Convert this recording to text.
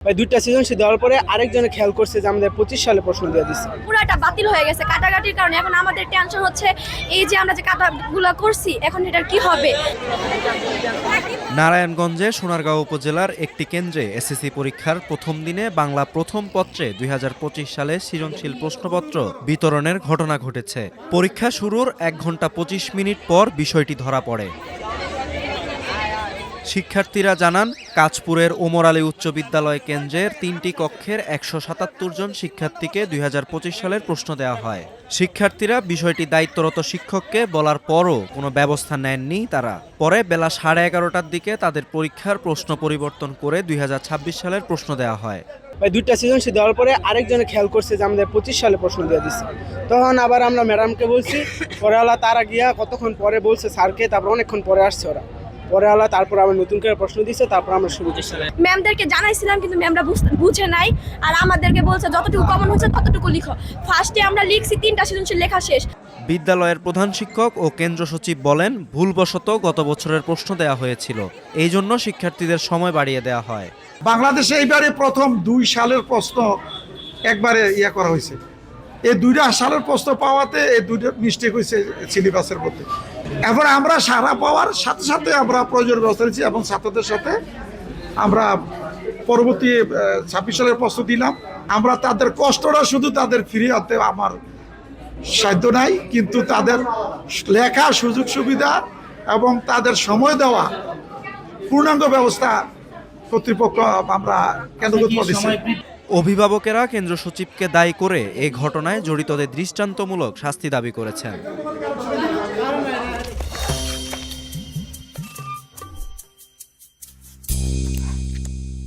ভাই দুইটা সৃজনশীল দেওয়ার পরে আরেকজনে খেয়াল করছে যে আমাদের 25 সালে প্রশ্ন দিয়ে দিচ্ছে। পুরাটা বাতিল হয়ে গেছে কাটাকাটির কারণে। এখন আমাদের টেনশন হচ্ছে এই যে আমরা যে কাটাগুলো করছি এখন এটার কি হবে। নারায়ণগঞ্জে সোনারগাঁও উপজেলার একটি কেন্দ্রে এসএসসি পরীক্ষার প্রথম দিনে বাংলা প্রথম পত্রে 2025 সালে সৃজনশীল প্রশ্নপত্র বিতরণের ঘটনা ঘটেছে। পরীক্ষা শুরুর 1 ঘন্টা 25 মিনিট পর বিষয়টি ধরা পড়ে। শিক্ষার্থীরা জানান, কাঁচপুরের ওমর আলী উচ্চ বিদ্যালয় কেন্দ্রের 3টি কক্ষের 177 জন শিক্ষার্থীকে 2025 সালের প্রশ্ন দেওয়া হয়। শিক্ষার্থীরা বিষয়টি দায়িত্বরত শিক্ষককে বলার পরও কোনো ব্যবস্থা নেননি তারা। পরে বেলা 11:30টার দিকে তাদের পরীক্ষার প্রশ্ন পরিবর্তন করে 2026 সালের প্রশ্ন দেওয়া হয়। ভাই দুইটা সৃজনশীল দেওয়ার পরে আরেকজনে খেয়াল করছে যে আমাদের 25 সালে প্রশ্ন দিয়ে দিচ্ছে। তখন আবার আমরা ম্যাডামকে বলছি, পরে আলা তারা গিয়া কতক্ষণ পরে বলছে স্যারকে, তারপর অনেকক্ষণ পরে আসছে ওরা। পরে আলা তারপর আবার নতুন করে প্রশ্ন দিচ্ছে, তারপর আমরা শুরু করছি। ম্যামদেরকে জানাইছিলাম কিন্তু ম্যামরা বুঝে নাই, আর আমাদেরকে বলছে যতটুকু কমন হচ্ছে ততটুকু লিখো। ফার্স্টে আমরা লিখছি 3টা সৃজনশীল লেখা শেষ। বিদ্যালয়ের প্রধান শিক্ষক ও কেন্দ্র সচিব বলেন, ভুলবশত গত বছরের প্রশ্ন দেওয়া হয়েছিল, এই জন্য শিক্ষার্থীদের সময় বাড়িয়ে দেওয়া হয়। বাংলাদেশে এইবারে প্রথম 2 সালের প্রশ্ন একবারে করা হয়েছে। এই 2টা সালের প্রশ্ন পাওয়াতে এই 2টা মিস্টেক হয়েছে সিলেবাসের মধ্যে। এখন আমরা সারা পাওয়ার সাথে সাথে আমরা প্রয়োজনীয় ব্যবস্থা নিচ্ছি এবং ছাত্রদের সাথে আমরা পরবর্তী 26 সালের প্রশ্ন দিলাম। আমরা তাদের কষ্টটা শুধু তাদের ফিরিয়ে আনতে আমার সাধ্য নাই, কিন্তু তাদের লেখা সুযোগ সুবিধা এবং তাদের সময় দেওয়া পূর্ণাঙ্গ ব্যবস্থা কর্তৃপক্ষ আমরা কেন্দ্রগত দিচ্ছি। অভিভাবকেরা কেন্দ্র সচিবকে দায়ী করে এই ঘটনায় জড়িতদের দৃষ্টান্তমূলক শাস্তি দাবি করেছেন।